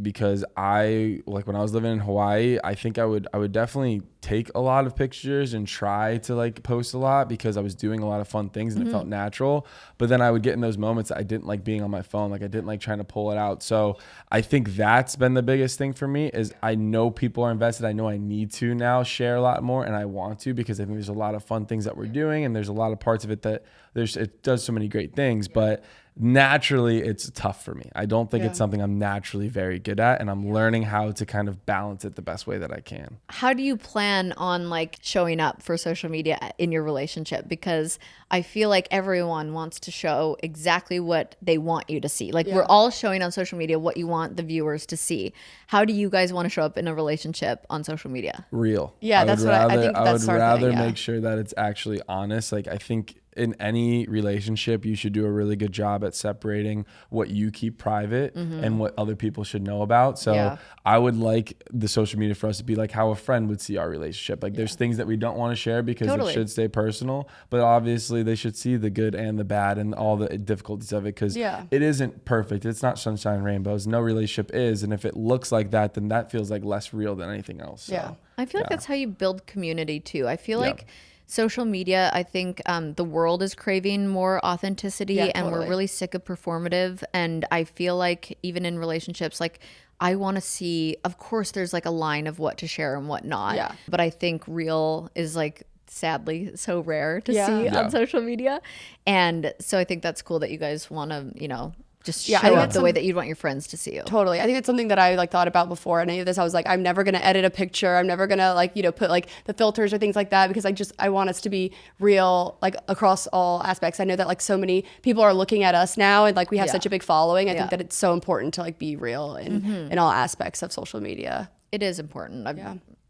Speaker 2: because when I was living in Hawaii, I think I would definitely take a lot of pictures and try to like post a lot because I was doing a lot of fun things and it felt natural. But then I would get in those moments I didn't like being on my phone. Like I didn't like trying to pull it out. So I think that's been the biggest thing for me is I know people are invested. I know I need to now share a lot more, and I want to because I think there's a lot of fun things that we're doing, and there's a lot of parts of it that it does so many great things. But naturally it's tough for me. I don't think it's something I'm naturally very good at, and I'm learning how to kind of balance it the best way that I can.
Speaker 1: How do you plan on like showing up for social media in your relationship? Because I feel like everyone wants to show exactly what they want you to see. Like we're all showing on social media what you want the viewers to see. How do you guys want to show up in a relationship on social media?
Speaker 3: I
Speaker 2: Real.
Speaker 3: think that's
Speaker 2: I would rather
Speaker 3: thing,
Speaker 2: make sure that it's actually honest. Like I think in any relationship, you should do a really good job at separating what you keep private and what other people should know about. So I would like the social media for us to be like how a friend would see our relationship. Like there's things that we don't want to share because it should stay personal, but obviously they should see the good and the bad and all the difficulties of it because it isn't perfect. It's not sunshine and rainbows. No relationship is. And if it looks like that, then that feels like less real than anything else. So,
Speaker 1: I feel like that's how you build community too. I feel like social media, I think the world is craving more authenticity and we're really sick of performative. And I feel like even in relationships, like I want to see, of course, there's like a line of what to share and what not. Yeah. But I think real is like sadly so rare to see on social media. And so I think that's cool that you guys want to, just show up the way that you'd want your friends to see you.
Speaker 3: Totally. I think it's something that I like thought about before any of this. I was like, I'm never going to edit a picture. I'm never going to like, you know, put like the filters or things like that, because I want us to be real, like across all aspects. I know that like so many people are looking at us now, and like we have such a big following. I think that it's so important to like be real in all aspects of social media.
Speaker 1: It is important.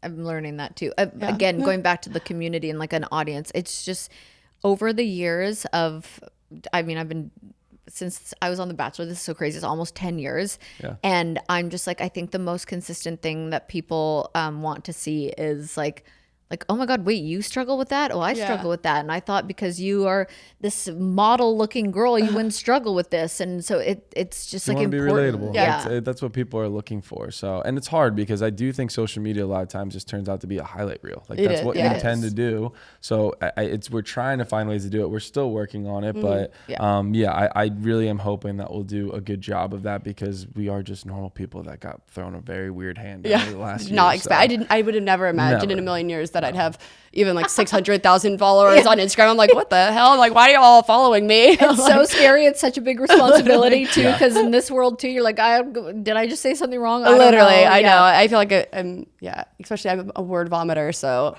Speaker 1: I'm learning that too. Again, going back to the community and like an audience, it's just over the years of, I mean, I've been, since I was on The Bachelor, this is so crazy. It's almost 10 years. Yeah. And I'm just like, I think the most consistent thing that people want to see is like, oh my God, wait, you struggle with that? Oh, I struggle with that. And I thought because you are this model looking girl, you wouldn't struggle with this. And so it's just like important.
Speaker 2: Be relatable. Yeah. That's what people are looking for. So, and it's hard because I do think social media a lot of times just turns out to be a highlight reel. Like that's what you intend to do. So we're trying to find ways to do it. We're still working on it, but I really am hoping that we'll do a good job of that, because we are just normal people that got thrown a very weird hand over the last year.
Speaker 3: I would have never imagined in a million years that I'd have even like 600,000 followers on Instagram. I'm like, what the hell? Like, why are you all following me?
Speaker 1: It's so scary. It's such a big responsibility too, because in this world too, you're like, did I just say something wrong?
Speaker 3: Literally, I know. I feel like especially I'm a word vomiter. So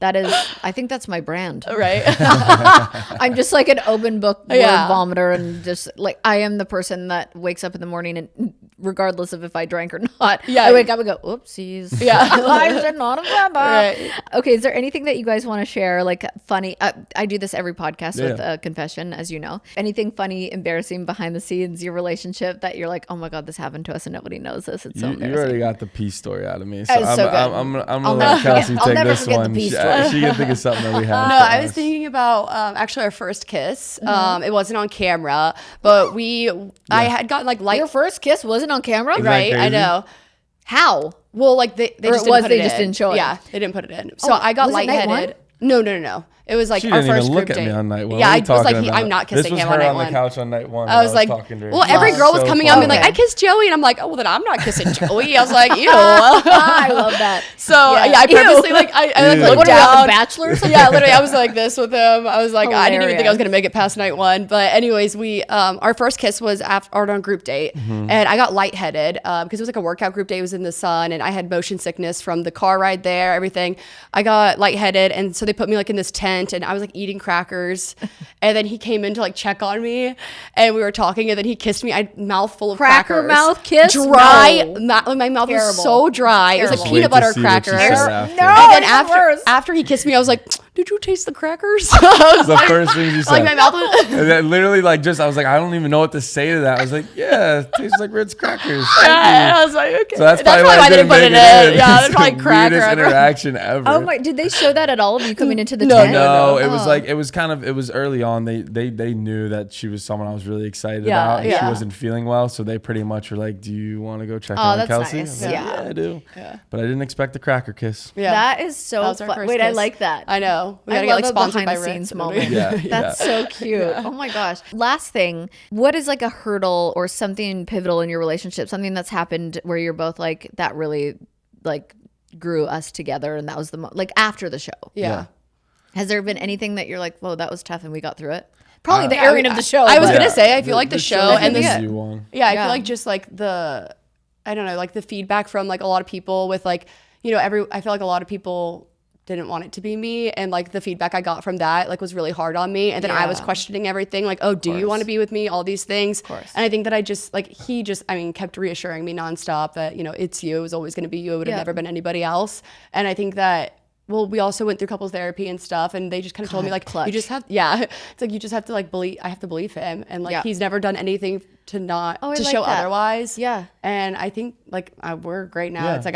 Speaker 1: that is, I think that's my brand.
Speaker 3: Right.
Speaker 1: I'm just like an open book word vomiter, and just like I am the person that wakes up in the morning and regardless of if I drank or not, I wake up and go, oopsies. Yeah. I should not have done that. Right. Okay. Is there anything that you guys want to share? Like funny, I do this every podcast with a confession, as you know. Anything funny, embarrassing behind the scenes, your relationship that you're like, oh my God, this happened to us and nobody knows this. It's so embarrassing.
Speaker 2: You already got the peace story out of me. So I'm gonna let Kelsey take this one. She can think of something that we have.
Speaker 3: No, I was thinking about actually our first kiss. It wasn't on camera, but I had gotten like light.
Speaker 1: Your first kiss wasn't on camera?
Speaker 3: Right. I know.
Speaker 1: How?
Speaker 3: Well, like they just
Speaker 1: didn't show it.
Speaker 3: Yeah, they didn't put it in. So I got lightheaded. No. It was like
Speaker 2: she
Speaker 3: our
Speaker 2: didn't
Speaker 3: first
Speaker 2: even
Speaker 3: group
Speaker 2: look
Speaker 3: date.
Speaker 2: at me on night one.
Speaker 3: Yeah, I was like, I'm not kissing him on night one.
Speaker 2: This was her on the couch on night one.
Speaker 3: I was like, well, every girl was coming up and like, I kissed Joey, and I'm like, oh, well, then I'm not kissing Joey. I was like, ew.
Speaker 1: I love that.
Speaker 3: So I purposely like I looked
Speaker 1: what
Speaker 3: down.
Speaker 1: About The Bachelor or something?
Speaker 3: Yeah, literally, I was like this with him. I was like, I didn't even think I was gonna make it past night one. But anyways, we our first kiss was on a group date, and I got lightheaded because it was like a workout group day. It was in the sun, and I had motion sickness from the car ride there. Everything. I got lightheaded, and so they put me like in this tent, and I was like eating crackers, and then he came in to like check on me, and we were talking, and then he kissed me. I had mouthful of crackers.
Speaker 1: Mouth kiss?
Speaker 3: Dry. My mouth was so dry. Terrible. It was like peanut butter crackers.
Speaker 2: No.
Speaker 3: And then after he kissed me, I was like, did you taste the crackers?
Speaker 2: The first thing you said.
Speaker 3: Like my mouth was
Speaker 2: and then literally like I was like, I don't even know what to say to that. I was like, yeah, it tastes like Ritz crackers.
Speaker 3: Yeah, I was like, okay.
Speaker 2: So that's probably why I didn't put it in.
Speaker 3: Yeah, that's probably cracker.
Speaker 2: Weirdest interaction ever.
Speaker 1: Oh my! Did they show that at all of you coming into the tent?
Speaker 2: No. It was like it was early on. They knew that she was someone I was really excited about. And she wasn't feeling well, so they pretty much were like, do you want to go check on Kelsey?
Speaker 1: Nice.
Speaker 2: Like, yeah, I do. Yeah. But I didn't expect the cracker kiss.
Speaker 1: Yeah. That is so fun. Wait, kiss. I like that.
Speaker 3: I know. We gotta get like sponsored by
Speaker 1: Ritz moment. That's so cute. Oh my gosh. Last thing, what is like a hurdle or something pivotal in your relationship? Something that's happened where you're both like, that really like grew us together, and that was like after the show.
Speaker 3: Yeah.
Speaker 1: Has there been anything that you're like, whoa, that was tough and we got through it? Probably the airing of the show.
Speaker 3: I was gonna say, I feel like the show and
Speaker 2: this.
Speaker 3: I feel like just like I don't know, like the feedback from like a lot of people with like, you know, I feel like a lot of people didn't want it to be me, and like the feedback I got from that like was really hard on me, and then I was questioning everything, like, oh, do you want to be with me, all these things, and I think that I just like he kept reassuring me nonstop that, you know, it's you, it was always going to be you, it would have never been anybody else. And I think that, well, we also went through couples therapy and stuff, and they just kind of told me like, you just have it's like you just have to like believe, I have to believe him, and like he's never done anything to not to show otherwise. And I think like we're great now. It's like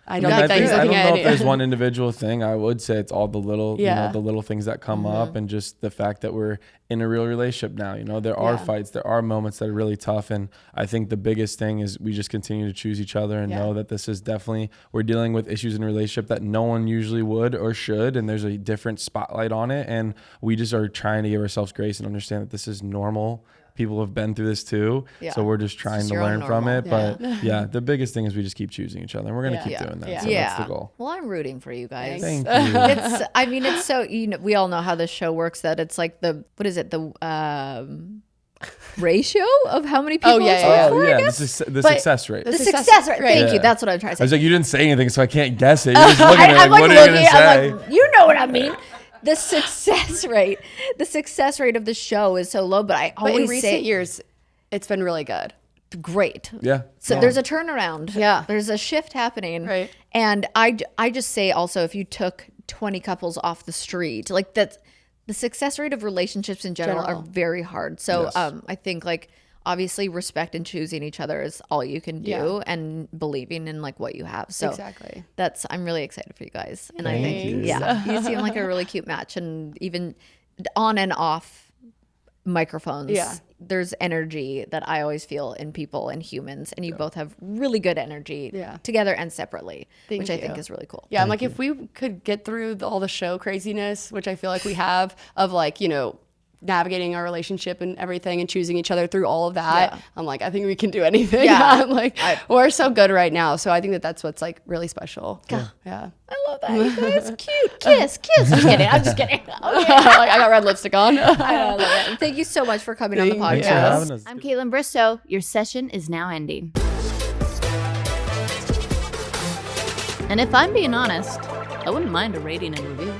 Speaker 3: I don't think that he's looking at it.
Speaker 2: I don't know if there's one individual thing. I would say it's all the little, you know, the little things that come up, and just the fact that we're in a real relationship now. You know, there are fights, there are moments that are really tough, and I think the biggest thing is we just continue to choose each other and know that this is definitely, we're dealing with issues in a relationship that no one usually would or should, and there's a different spotlight on it, and we just are trying to give ourselves grace and understand that this is normal. People have been through this too, so we're just trying to learn from it. But the biggest thing is we just keep choosing each other, and we're gonna keep doing that. So that's the goal.
Speaker 1: Well, I'm rooting for you guys.
Speaker 2: Thank you.
Speaker 1: It's so, you know, we all know how this show works. That it's like what is it? ratio of how many people
Speaker 3: Oh, yeah,
Speaker 1: it's
Speaker 3: yeah,
Speaker 1: for,
Speaker 2: yeah.
Speaker 1: I guess?
Speaker 2: The
Speaker 3: But
Speaker 2: success rate.
Speaker 1: The
Speaker 3: The
Speaker 1: success
Speaker 3: success
Speaker 1: rate.
Speaker 3: rate.
Speaker 1: Thank you.
Speaker 2: Yeah.
Speaker 1: That's what I'm trying to
Speaker 2: I was
Speaker 1: say.
Speaker 2: like, you didn't say anything, so I can't guess it. You're just looking at me
Speaker 1: I'm
Speaker 2: like, what are you going to say?
Speaker 1: I'm like, you know what I mean. The success rate of the show is so low, but I
Speaker 3: But in
Speaker 1: always
Speaker 3: recent
Speaker 1: say
Speaker 3: years, it's been really good.
Speaker 1: great.
Speaker 2: Yeah.
Speaker 1: So there's a turnaround.
Speaker 3: Yeah.
Speaker 1: There's a shift happening.
Speaker 3: Right.
Speaker 1: And I just say also, if you took 20 couples off the street, like that's the success rate of relationships in general are very hard. So
Speaker 2: Yes.
Speaker 1: I think like obviously respect and choosing each other is all you can do and believing in like what you have. So
Speaker 3: Exactly.
Speaker 1: I'm really excited for you guys. And
Speaker 2: Thank
Speaker 1: I think,
Speaker 2: you.
Speaker 1: you seem like a really cute match, and even on and off microphones.
Speaker 3: Yeah.
Speaker 1: There's energy that I always feel in people and humans, and you both have really good energy together and separately, which I think is really cool.
Speaker 3: Yeah, I'm like, if we could get through all the show craziness, which I feel like we have, of like, you know, navigating our relationship and everything and choosing each other through all of that, I'm like, I think we can do anything.
Speaker 1: Yeah.
Speaker 3: I'm like, we're so good right now. So I think that that's what's like really special. Yeah.
Speaker 1: I love that. You guys, cute. Kiss. Just kidding. I'm just kidding. Okay.
Speaker 3: Like, I got red lipstick on.
Speaker 1: I love it. Thank you so much for coming on the
Speaker 3: Thank you.
Speaker 1: podcast.
Speaker 2: Thanks for having us.
Speaker 5: I'm Kaitlyn Bristowe. Your session is now ending. And if I'm being honest, I wouldn't mind a rating and review.